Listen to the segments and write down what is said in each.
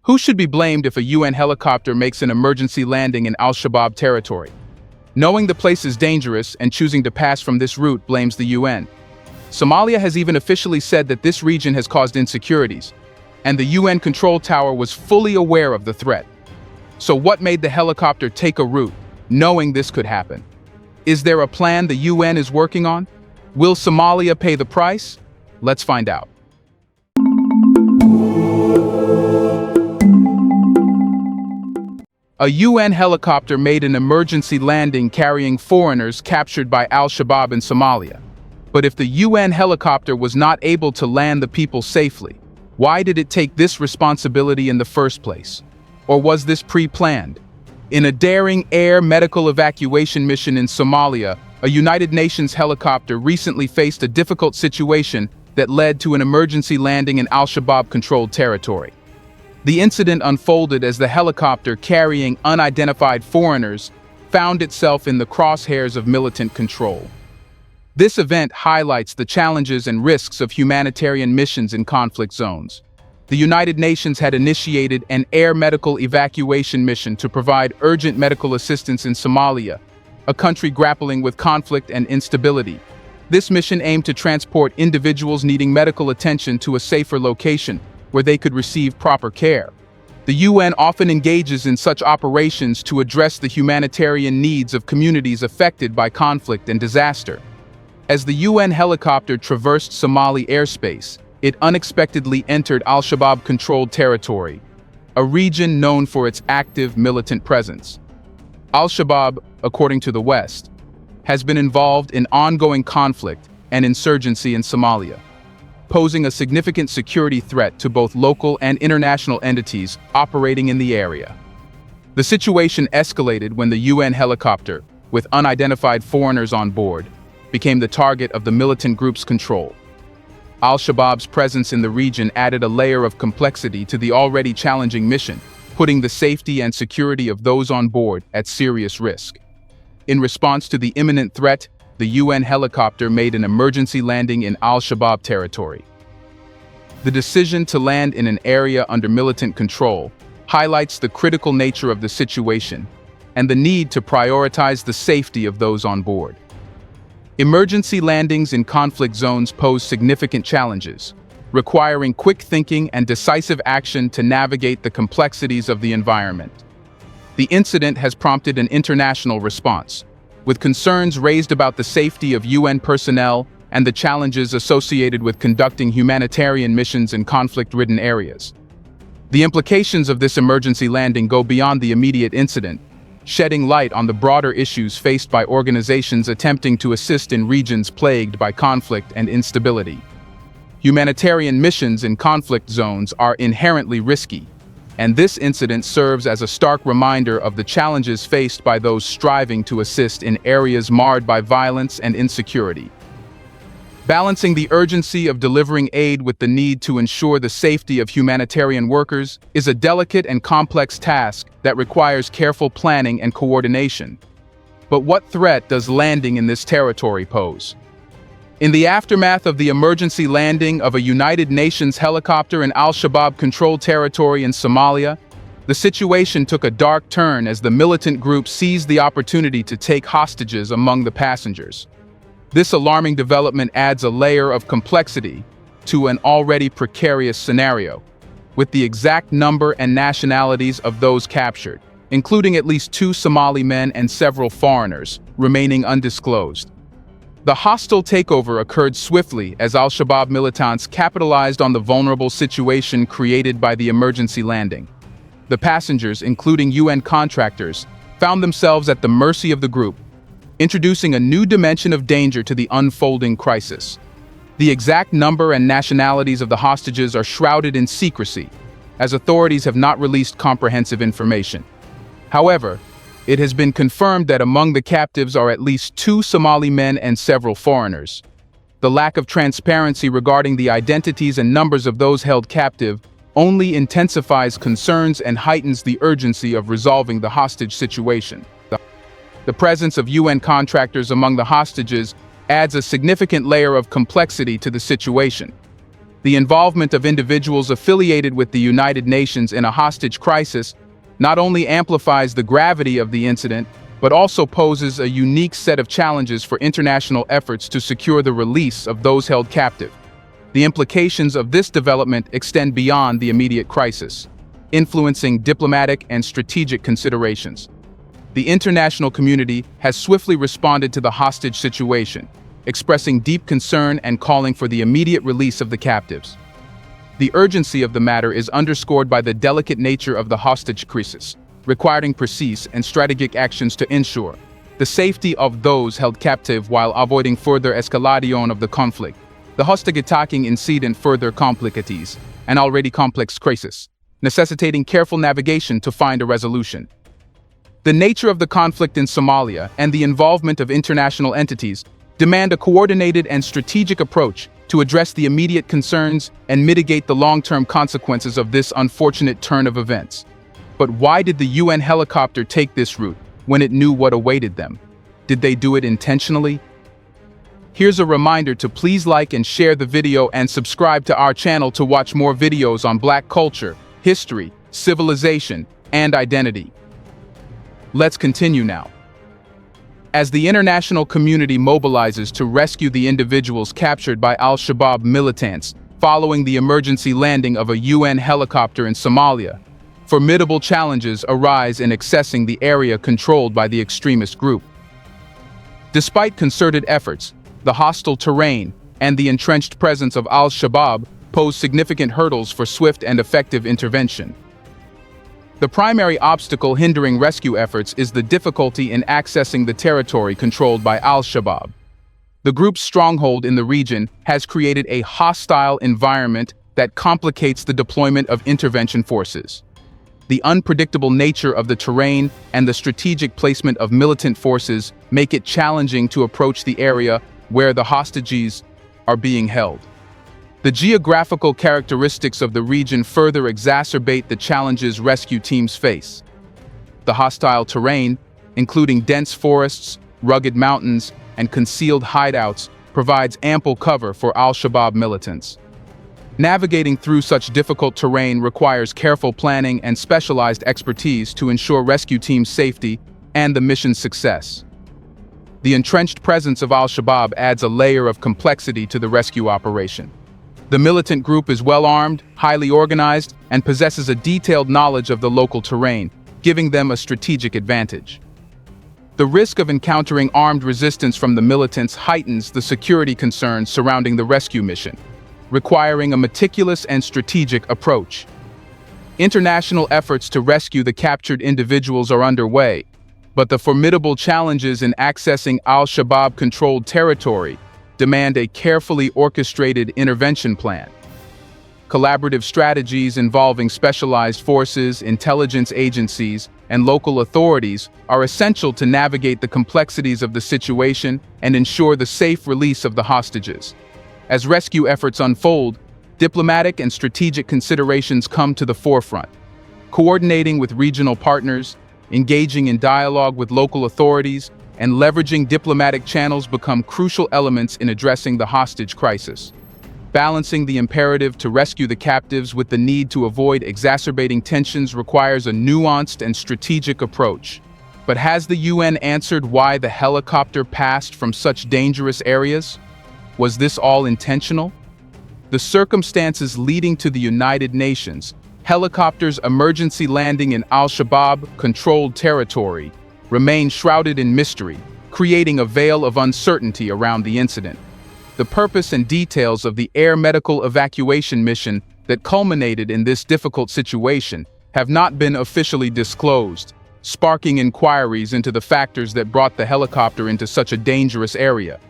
Who should be blamed if a UN helicopter makes an emergency landing in Al-Shabaab territory? Knowing the place is dangerous and choosing to pass from this route blames the UN. Somalia has even officially said that this region has caused insecurities, and the UN control tower was fully aware of the threat. So what made the helicopter take a route, knowing this could happen? Is there a plan the UN is working on? Will Somalia pay the price? Let's find out. A UN helicopter made an emergency landing carrying foreigners captured by Al-Shabaab in Somalia. But if the UN helicopter was not able to land the people safely, why did it take this responsibility in the first place? Or was this pre-planned? In a daring air medical evacuation mission in Somalia, a United Nations helicopter recently faced a difficult situation that led to an emergency landing in Al-Shabaab-controlled territory. The incident unfolded as the helicopter carrying unidentified foreigners found itself in the crosshairs of militant control. This event highlights the challenges and risks of humanitarian missions in conflict zones. The United Nations had initiated an air medical evacuation mission to provide urgent medical assistance in Somalia, a country grappling with conflict and instability. This mission aimed to transport individuals needing medical attention to a safer location where they could receive proper care. The UN often engages in such operations to address the humanitarian needs of communities affected by conflict and disaster. As the UN helicopter traversed Somali airspace, it unexpectedly entered Al-Shabaab-controlled territory, a region known for its active militant presence. Al-Shabaab, according to the West, has been involved in ongoing conflict and insurgency in Somalia, posing a significant security threat to both local and international entities operating in the area. The situation escalated when the UN helicopter, with unidentified foreigners on board, became the target of the militant group's control. Al-Shabaab's presence in the region added a layer of complexity to the already challenging mission, putting the safety and security of those on board at serious risk. In response to the imminent threat, the UN helicopter made an emergency landing in Al-Shabaab territory. The decision to land in an area under militant control highlights the critical nature of the situation and the need to prioritize the safety of those on board. Emergency landings in conflict zones pose significant challenges, requiring quick thinking and decisive action to navigate the complexities of the environment. The incident has prompted an international response, with concerns raised about the safety of UN personnel and the challenges associated with conducting humanitarian missions in conflict-ridden areas. The implications of this emergency landing go beyond the immediate incident, shedding light on the broader issues faced by organizations attempting to assist in regions plagued by conflict and instability. Humanitarian missions in conflict zones are inherently risky, and this incident serves as a stark reminder of the challenges faced by those striving to assist in areas marred by violence and insecurity. Balancing the urgency of delivering aid with the need to ensure the safety of humanitarian workers is a delicate and complex task that requires careful planning and coordination. But what threat does landing in this territory pose? In the aftermath of the emergency landing of a United Nations helicopter in Al-Shabaab-controlled territory in Somalia, the situation took a dark turn as the militant group seized the opportunity to take hostages among the passengers. This alarming development adds a layer of complexity to an already precarious scenario, with the exact number and nationalities of those captured, including at least 2 Somali men and several foreigners, remaining undisclosed. The hostile takeover occurred swiftly as Al-Shabaab militants capitalized on the vulnerable situation created by the emergency landing. The passengers, including UN contractors, found themselves at the mercy of the group, introducing a new dimension of danger to the unfolding crisis. The exact number and nationalities of the hostages are shrouded in secrecy, as authorities have not released comprehensive information. However, it has been confirmed that among the captives are at least 2 Somali men and several foreigners. The lack of transparency regarding the identities and numbers of those held captive only intensifies concerns and heightens the urgency of resolving the hostage situation. The presence of UN contractors among the hostages adds a significant layer of complexity to the situation. The involvement of individuals affiliated with the United Nations in a hostage crisis not only amplifies the gravity of the incident, but also poses a unique set of challenges for international efforts to secure the release of those held captive. The implications of this development extend beyond the immediate crisis, influencing diplomatic and strategic considerations. The international community has swiftly responded to the hostage situation, expressing deep concern and calling for the immediate release of the captives. The urgency of the matter is underscored by the delicate nature of the hostage crisis, requiring precise and strategic actions to ensure the safety of those held captive while avoiding further escalation of the conflict. The hostage-attacking incident further complicates an already complex crisis, necessitating careful navigation to find a resolution. The nature of the conflict in Somalia and the involvement of international entities demand a coordinated and strategic approach to address the immediate concerns and mitigate the long-term consequences of this unfortunate turn of events. But why did the UN helicopter take this route when it knew what awaited them? Did they do it intentionally? Here's a reminder to please like and share the video and subscribe to our channel to watch more videos on Black culture, history, civilization, and identity. Let's continue now. As the international community mobilizes to rescue the individuals captured by Al-Shabaab militants following the emergency landing of a UN helicopter in Somalia, formidable challenges arise in accessing the area controlled by the extremist group. Despite concerted efforts, the hostile terrain and the entrenched presence of Al-Shabaab pose significant hurdles for swift and effective intervention. The primary obstacle hindering rescue efforts is the difficulty in accessing the territory controlled by Al-Shabaab. The group's stronghold in the region has created a hostile environment that complicates the deployment of intervention forces. The unpredictable nature of the terrain and the strategic placement of militant forces make it challenging to approach the area where the hostages are being held. The geographical characteristics of the region further exacerbate the challenges rescue teams face. The hostile terrain, including dense forests, rugged mountains, and concealed hideouts, provides ample cover for Al-Shabaab militants. Navigating through such difficult terrain requires careful planning and specialized expertise to ensure rescue teams' safety and the mission's success. The entrenched presence of Al-Shabaab adds a layer of complexity to the rescue operation. The militant group is well-armed, highly organized, and possesses a detailed knowledge of the local terrain, giving them a strategic advantage. The risk of encountering armed resistance from the militants heightens the security concerns surrounding the rescue mission, requiring a meticulous and strategic approach. International efforts to rescue the captured individuals are underway, but the formidable challenges in accessing Al-Shabaab-controlled territory demand a carefully orchestrated intervention plan. Collaborative strategies involving specialized forces, intelligence agencies, and local authorities are essential to navigate the complexities of the situation and ensure the safe release of the hostages. As rescue efforts unfold, diplomatic and strategic considerations come to the forefront. Coordinating with regional partners, engaging in dialogue with local authorities, and leveraging diplomatic channels become crucial elements in addressing the hostage crisis. Balancing the imperative to rescue the captives with the need to avoid exacerbating tensions requires a nuanced and strategic approach. But has the UN answered why the helicopter passed from such dangerous areas? Was this all intentional? The circumstances leading to the United Nations helicopter's emergency landing in Al-Shabaab-controlled territory remain shrouded in mystery, creating a veil of uncertainty around the incident. The purpose and details of the air medical evacuation mission that culminated in this difficult situation have not been officially disclosed, sparking inquiries into the factors that brought the helicopter into such a dangerous area.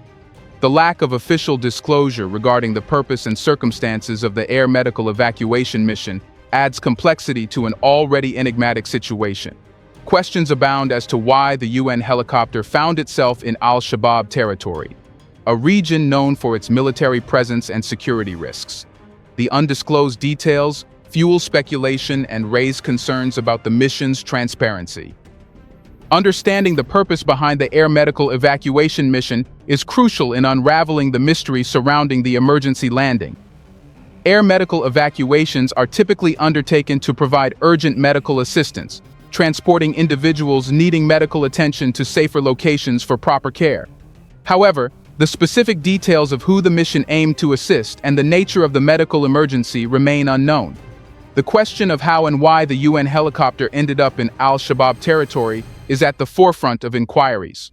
The lack of official disclosure regarding the purpose and circumstances of the air medical evacuation mission adds complexity to an already enigmatic situation. Questions abound as to why the UN helicopter found itself in Al-Shabaab territory, a region known for its military presence and security risks. The undisclosed details fuel speculation and raise concerns about the mission's transparency. Understanding the purpose behind the air medical evacuation mission is crucial in unraveling the mystery surrounding the emergency landing. Air medical evacuations are typically undertaken to provide urgent medical assistance, transporting individuals needing medical attention to safer locations for proper care. However, the specific details of who the mission aimed to assist and the nature of the medical emergency remain unknown. The question of how and why the UN helicopter ended up in Al-Shabaab territory is at the forefront of inquiries.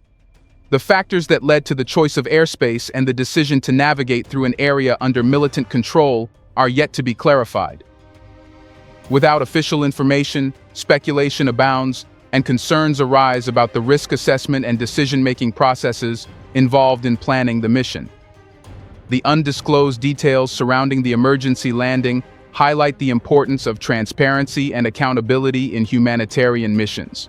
The factors that led to the choice of airspace and the decision to navigate through an area under militant control are yet to be clarified. Without official information, speculation abounds, and concerns arise about the risk assessment and decision-making processes involved in planning the mission. The undisclosed details surrounding the emergency landing highlight the importance of transparency and accountability in humanitarian missions.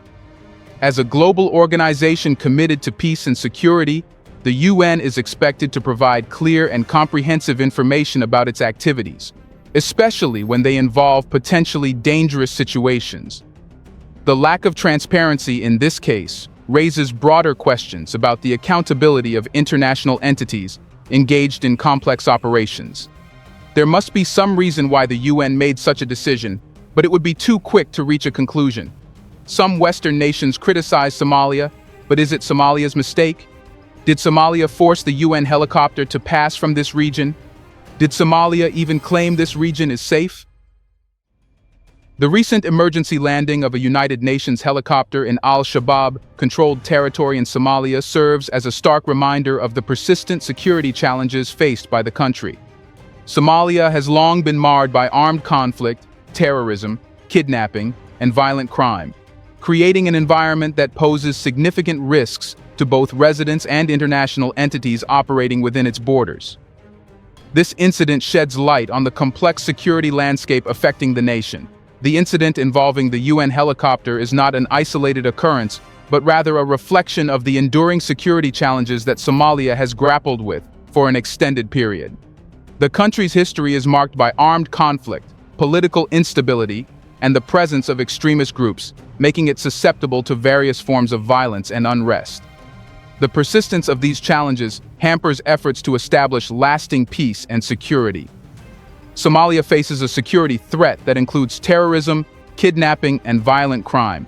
As a global organization committed to peace and security, the UN is expected to provide clear and comprehensive information about its activities, especially when they involve potentially dangerous situations. The lack of transparency in this case raises broader questions about the accountability of international entities engaged in complex operations. There must be some reason why the UN made such a decision, but it would be too quick to reach a conclusion. Some Western nations criticize Somalia, but is it Somalia's mistake? Did Somalia force the UN helicopter to pass from this region? Did Somalia even claim this region is safe? The recent emergency landing of a United Nations helicopter in Al-Shabaab-controlled territory in Somalia serves as a stark reminder of the persistent security challenges faced by the country. Somalia has long been marred by armed conflict, terrorism, kidnapping, and violent crime, creating an environment that poses significant risks to both residents and international entities operating within its borders. This incident sheds light on the complex security landscape affecting the nation. The incident involving the UN helicopter is not an isolated occurrence, but rather a reflection of the enduring security challenges that Somalia has grappled with for an extended period. The country's history is marked by armed conflict, political instability, and the presence of extremist groups, making it susceptible to various forms of violence and unrest. The persistence of these challenges hampers efforts to establish lasting peace and security. Somalia faces a security threat that includes terrorism, kidnapping, and violent crime.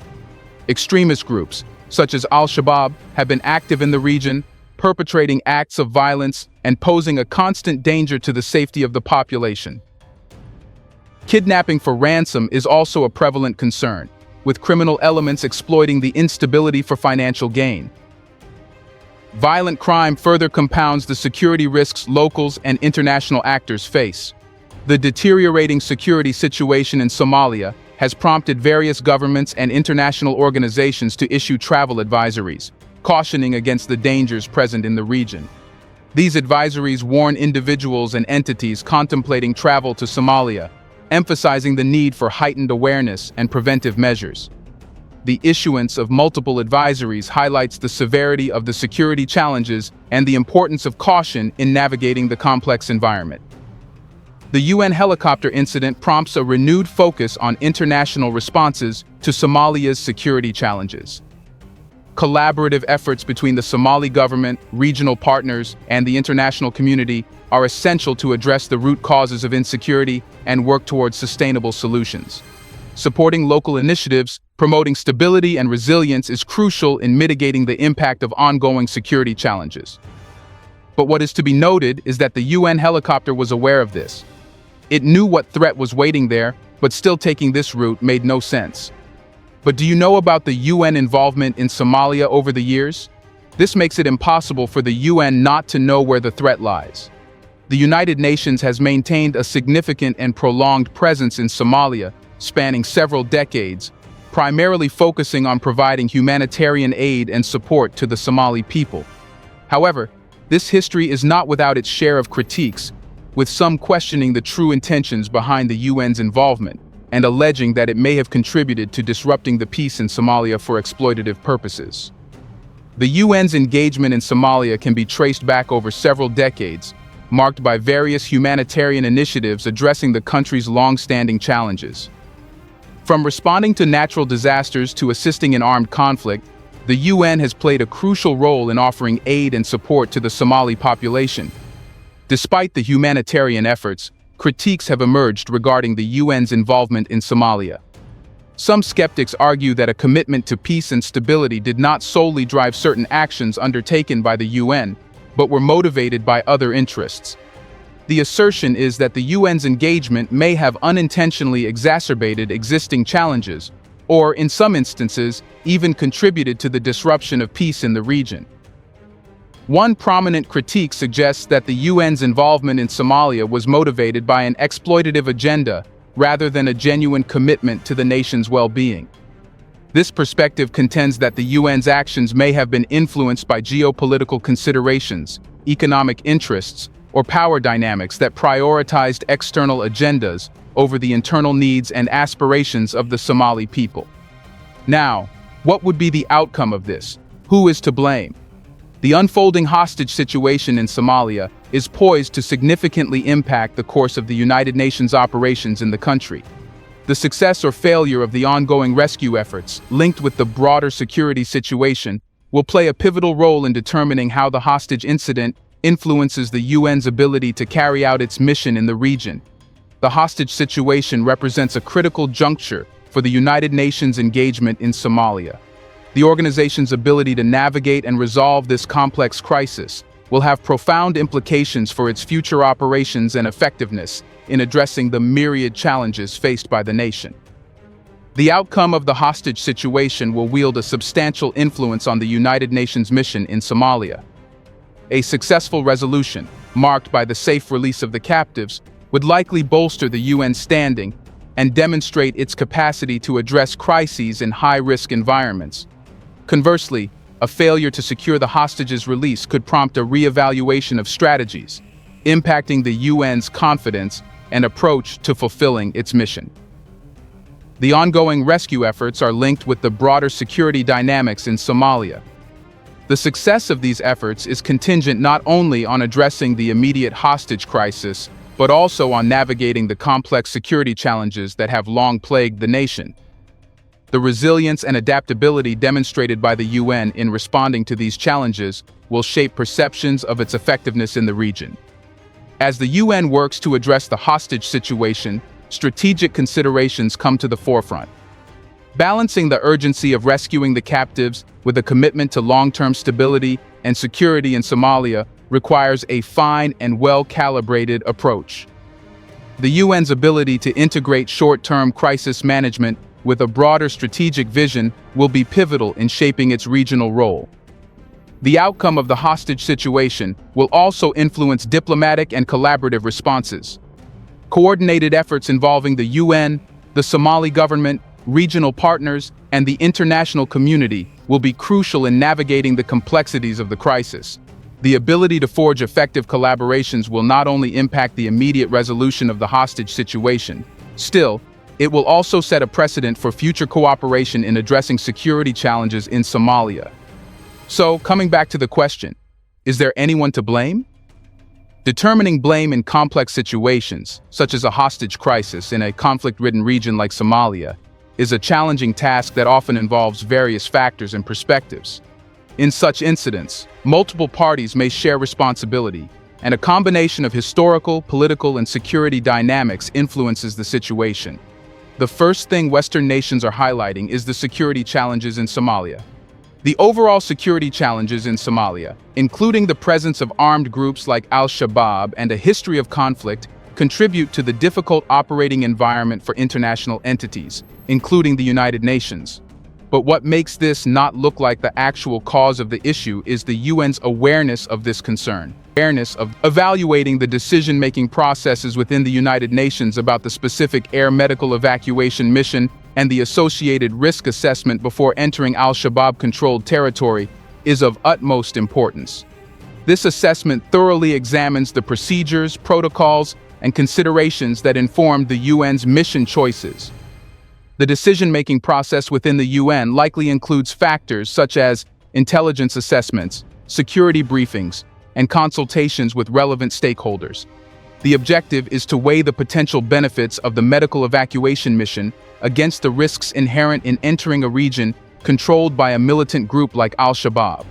Extremist groups, such as Al-Shabaab, have been active in the region, perpetrating acts of violence and posing a constant danger to the safety of the population. Kidnapping for ransom is also a prevalent concern, with criminal elements exploiting the instability for financial gain. Violent crime further compounds the security risks locals and international actors face. The deteriorating security situation in Somalia has prompted various governments and international organizations to issue travel advisories, cautioning against the dangers present in the region. These advisories warn individuals and entities contemplating travel to Somalia, emphasizing the need for heightened awareness and preventive measures. The issuance of multiple advisories highlights the severity of the security challenges and the importance of caution in navigating the complex environment. The UN helicopter incident prompts a renewed focus on international responses to Somalia's security challenges. Collaborative efforts between the Somali government, regional partners, and the international community are essential to address the root causes of insecurity and work towards sustainable solutions. Supporting local initiatives, promoting stability and resilience is crucial in mitigating the impact of ongoing security challenges. But what is to be noted is that the UN helicopter was aware of this. It knew what threat was waiting there, but still taking this route made no sense. But do you know about the UN involvement in Somalia over the years? This makes it impossible for the UN not to know where the threat lies. The United Nations has maintained a significant and prolonged presence in Somalia, spanning several decades, primarily focusing on providing humanitarian aid and support to the Somali people. However, this history is not without its share of critiques, with some questioning the true intentions behind the UN's involvement and alleging that it may have contributed to disrupting the peace in Somalia for exploitative purposes. The UN's engagement in Somalia can be traced back over several decades, marked by various humanitarian initiatives addressing the country's long-standing challenges. From responding to natural disasters to assisting in armed conflict, the UN has played a crucial role in offering aid and support to the Somali population. Despite the humanitarian efforts, critiques have emerged regarding the UN's involvement in Somalia. Some skeptics argue that a commitment to peace and stability did not solely drive certain actions undertaken by the UN, but were motivated by other interests. The assertion is that the UN's engagement may have unintentionally exacerbated existing challenges, or, in some instances, even contributed to the disruption of peace in the region. One prominent critique suggests that the UN's involvement in Somalia was motivated by an exploitative agenda rather than a genuine commitment to the nation's well-being. This perspective contends that the UN's actions may have been influenced by geopolitical considerations, economic interests, or power dynamics that prioritized external agendas over the internal needs and aspirations of the Somali people. Now, what would be the outcome of this? Who is to blame? The unfolding hostage situation in Somalia is poised to significantly impact the course of the United Nations operations in the country. The success or failure of the ongoing rescue efforts, linked with the broader security situation, will play a pivotal role in determining how the hostage incident influences the UN's ability to carry out its mission in the region. The hostage situation represents a critical juncture for the United Nations engagement in Somalia. The organization's ability to navigate and resolve this complex crisis will have profound implications for its future operations and effectiveness in addressing the myriad challenges faced by the nation. The outcome of the hostage situation will wield a substantial influence on the United Nations mission in Somalia. A successful resolution, marked by the safe release of the captives, would likely bolster the UN's standing and demonstrate its capacity to address crises in high-risk environments. Conversely, a failure to secure the hostages' release could prompt a re-evaluation of strategies, impacting the UN's confidence and approach to fulfilling its mission. The ongoing rescue efforts are linked with the broader security dynamics in Somalia. The success of these efforts is contingent not only on addressing the immediate hostage crisis, but also on navigating the complex security challenges that have long plagued the nation. The resilience and adaptability demonstrated by the UN in responding to these challenges will shape perceptions of its effectiveness in the region. As the UN works to address the hostage situation, strategic considerations come to the forefront. Balancing the urgency of rescuing the captives with a commitment to long-term stability and security in Somalia requires a fine and well-calibrated approach. The UN's ability to integrate short-term crisis management with a broader strategic vision will be pivotal in shaping its regional role. The outcome of the hostage situation will also influence diplomatic and collaborative responses. Coordinated efforts involving the UN, the Somali government, regional partners, and the international community will be crucial in navigating the complexities of the crisis. The ability to forge effective collaborations will not only impact the immediate resolution of the hostage situation, still, it will also set a precedent for future cooperation in addressing security challenges in Somalia. So, coming back to the question, is there anyone to blame? Determining blame in complex situations, such as a hostage crisis in a conflict-ridden region like Somalia, is a challenging task that often involves various factors and perspectives. In such incidents, multiple parties may share responsibility, and a combination of historical, political, and security dynamics influences the situation. The first thing Western nations are highlighting is the security challenges in Somalia. The overall security challenges in Somalia, including the presence of armed groups like Al-Shabaab and a history of conflict, contribute to the difficult operating environment for international entities, including the United Nations. But what makes this not look like the actual cause of the issue is the UN's awareness of this concern. Awareness of evaluating the decision-making processes within the United Nations about the specific air medical evacuation mission and the associated risk assessment before entering Al-Shabaab-controlled territory is of utmost importance. This assessment thoroughly examines the procedures, protocols, and considerations that informed the UN's mission choices. The decision-making process within the UN likely includes factors such as intelligence assessments, security briefings, and consultations with relevant stakeholders. The objective is to weigh the potential benefits of the medical evacuation mission against the risks inherent in entering a region controlled by a militant group like Al-Shabaab.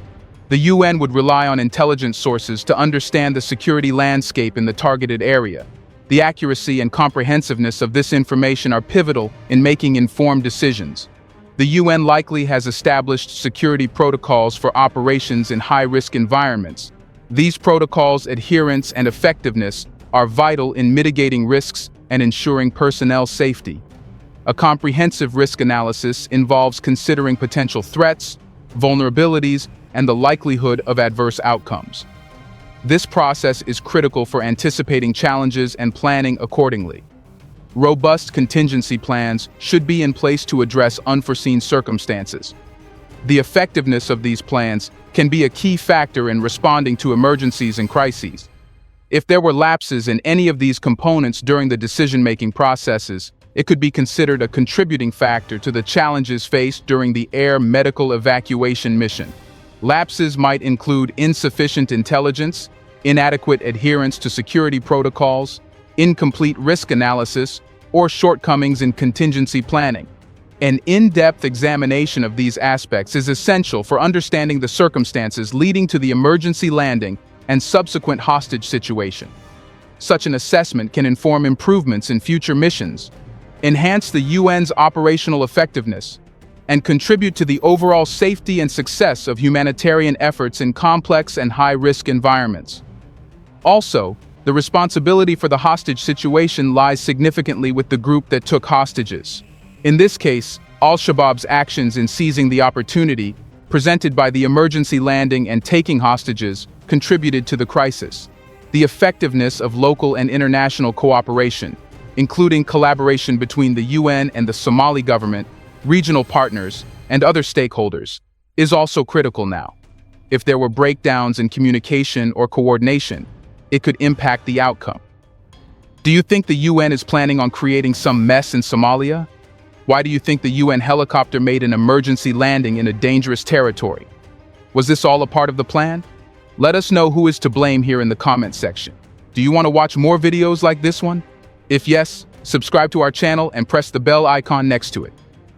The UN would rely on intelligence sources to understand the security landscape in the targeted area. The accuracy and comprehensiveness of this information are pivotal in making informed decisions. The UN likely has established security protocols for operations in high-risk environments. These protocols' adherence and effectiveness are vital in mitigating risks and ensuring personnel safety. A comprehensive risk analysis involves considering potential threats, vulnerabilities, and the likelihood of adverse outcomes. This process is critical for anticipating challenges and planning accordingly. Robust contingency plans should be in place to address unforeseen circumstances. The effectiveness of these plans can be a key factor in responding to emergencies and crises. If there were lapses in any of these components during the decision-making processes, it could be considered a contributing factor to the challenges faced during the air medical evacuation mission. Lapses might include insufficient intelligence, inadequate adherence to security protocols, incomplete risk analysis, or shortcomings in contingency planning. An in-depth examination of these aspects is essential for understanding the circumstances leading to the emergency landing and subsequent hostage situation. Such an assessment can inform improvements in future missions, enhance the UN's operational effectiveness, and contribute to the overall safety and success of humanitarian efforts in complex and high-risk environments. Also, the responsibility for the hostage situation lies significantly with the group that took hostages. In this case, Al-Shabaab's actions in seizing the opportunity presented by the emergency landing and taking hostages contributed to the crisis. The effectiveness of local and international cooperation, including collaboration between the UN and the Somali government, regional partners, and other stakeholders, is also critical now. If there were breakdowns in communication or coordination, it could impact the outcome. Do you think the UN is planning on creating some mess in Somalia? Why do you think the UN helicopter made an emergency landing in a dangerous territory? Was this all a part of the plan? Let us know who is to blame here in the comment section. Do you want to watch more videos like this one? If yes, subscribe to our channel and press the bell icon next to it.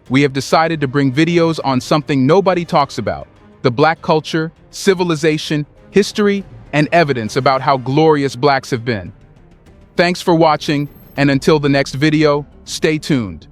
We have decided to bring videos on something nobody talks about: the Black culture, civilization, history, and evidence about how glorious Blacks have been. Thanks for watching, and until the next video, stay tuned.